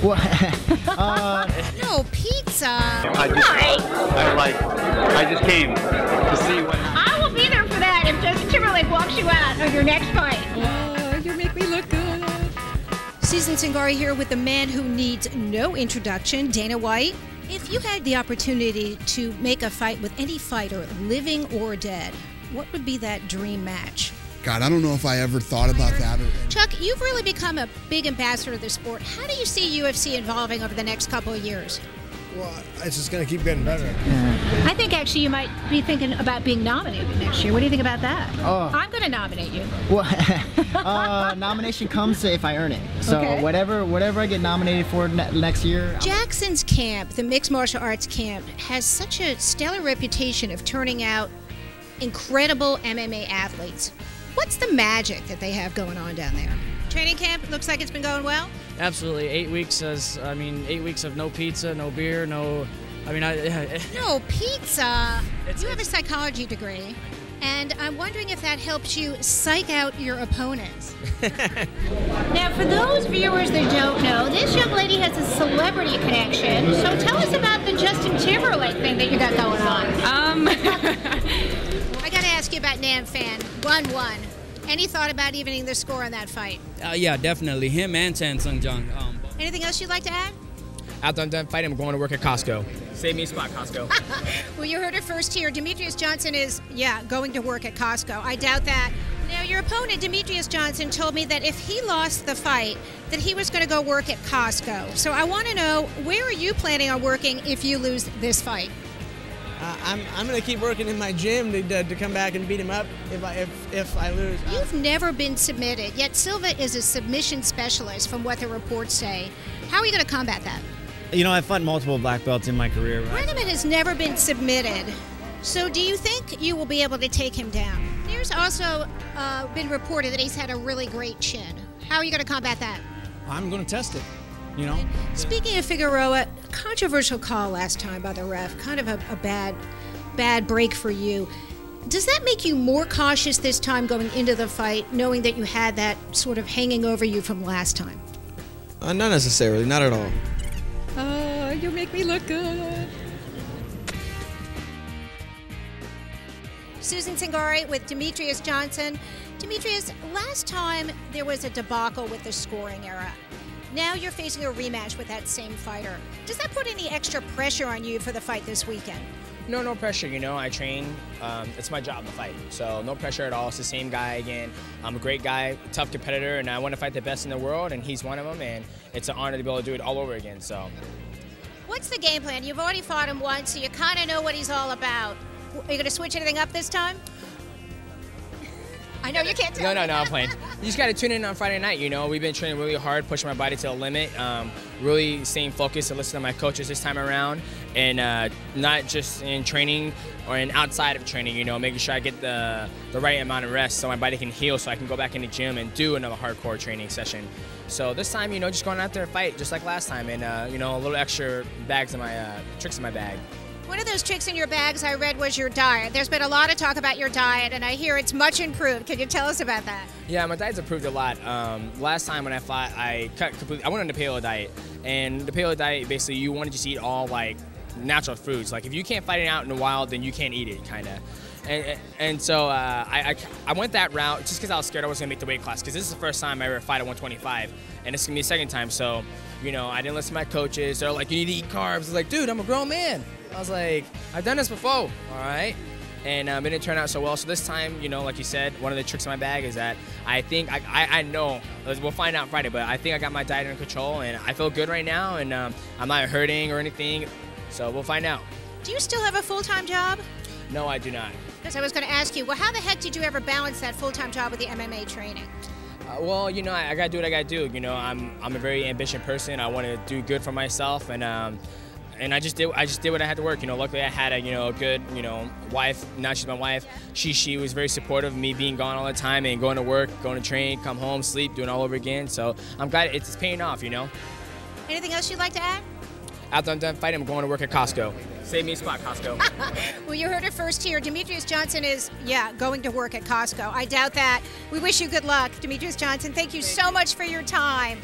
What? No, pizza. I just came to see what. I will be there for that if Justin Timberlake walks you out of your next fight. Oh, you make me look good. Susan Cingari here with the man who needs no introduction, Dana White. If you had the opportunity to make a fight with any fighter, living or dead, what would be that dream match? God, I don't know if I ever thought about that. Chuck, you've really become a big ambassador of the sport. How do you see UFC evolving over the next couple of years? Well, it's just going to keep getting better. I think actually you might be thinking about being nominated next year. What do you think about that? Oh. I'm going to nominate you. Well, nomination comes if I earn it. So Okay. whatever I get nominated for next year. Jackson's camp, the mixed martial arts camp, has such a stellar reputation of turning out incredible MMA athletes. What's the magic that they have going on down there? Training camp looks like it's been going well. Absolutely, 8 weeks. 8 weeks of no pizza, no beer, no. No pizza. You have a psychology degree, and I'm wondering if that helps you psych out your opponents. Now, for those viewers that don't know, this young lady has a celebrity connection. So tell us about the Justin Timberlake thing that you got going on. I got to ask you about Nam Fan. 1-1. Any thought about evening the score on that fight? Yeah, definitely. Him and Chan Sung Jung. Anything else you'd like to add? After I'm done fighting, I'm going to work at Costco. Save me a spot, Costco. Well, you heard it first here. Demetrius Johnson is, going to work at Costco. I doubt that. Now, your opponent, Demetrius Johnson, told me that if he lost the fight, that he was going to go work at Costco. So I want to know, where are you planning on working if you lose this fight? I'm going to keep working in my gym to come back and beat him up if I lose. You've never been submitted, yet Silva is a submission specialist from what the reports say. How are you going to combat that? You know, I've fought multiple black belts in my career. Brenneman has never been submitted. So do you think you will be able to take him down? There's also been reported that he's had a really great chin. How are you going to combat that? I'm going to test it, you know. Speaking of Figueroa, controversial call last time by the ref, kind of a bad break for you. Does that make you more cautious this time going into the fight, knowing that you had that sort of hanging over you from last time? Not necessarily, not at all. Oh, you make me look good. Susan Cingari with Demetrius Johnson. Demetrius, last time there was a debacle with the scoring era. Now you're facing a rematch with that same fighter. Does that put any extra pressure on you for the fight this weekend? No pressure, you know. I train. It's my job to fight. So no pressure at all. It's the same guy again. I'm a great guy, tough competitor, and I want to fight the best in the world, and he's one of them, and it's an honor to be able to do it all over again. So, what's the game plan? You've already fought him once, so you kind of know what he's all about. Are you going to switch anything up this time? I know you can't tell. No, I'm playing. You just got to tune in on Friday night, you know. We've been training really hard, pushing my body to the limit, really staying focused and listening to my coaches this time around, and not just in training or in outside of training, you know, making sure I get the right amount of rest so my body can heal so I can go back in the gym and do another hardcore training session. So this time, you know, just going out there and fight just like last time, and, you know, a little extra bags in my, tricks in my bag. One of those tricks in your bags I read was your diet. There's been a lot of talk about your diet, and I hear it's much improved. Can you tell us about that? Yeah, my diet's improved a lot. Last time when I fought, I cut completely. I went on the paleo diet, and the paleo diet, basically, you want to just eat all, like, natural foods. Like, if you can't fight it out in the wild, then you can't eat it, kind of. And so I went that route just because I was scared I wasn't going to make the weight class, because this is the first time I ever fight at 125, and it's going to be the second time. So, you know, I didn't listen to my coaches. They're like, you need to eat carbs. I was like, dude, I'm a grown man. I was like, I've done this before, all right? And it didn't turn out so well. So this time, you know, like you said, one of the tricks in my bag is that I think, I know, we'll find out Friday, but I think I got my diet under control, and I feel good right now, and I'm not hurting or anything. So we'll find out. Do you still have a full-time job? No, I do not. Because I was going to ask you, well, how the heck did you ever balance that full-time job with the MMA training? Well, you know, I got to do what I got to do. You know, I'm a very ambitious person. I want to do good for myself, and I just did what I had to work. You know, luckily I had a good wife. Now she's my wife. She was very supportive of me being gone all the time and going to work, going to train, come home, sleep, doing it all over again. So I'm glad it's paying off. You know. Anything else you'd like to add? After I'm done fighting, I'm going to work at Costco. Save me a spot, Costco. Well, you heard it first here. Demetrius Johnson is, going to work at Costco. I doubt that. We wish you good luck, Demetrius Johnson. Thank you so much for your time.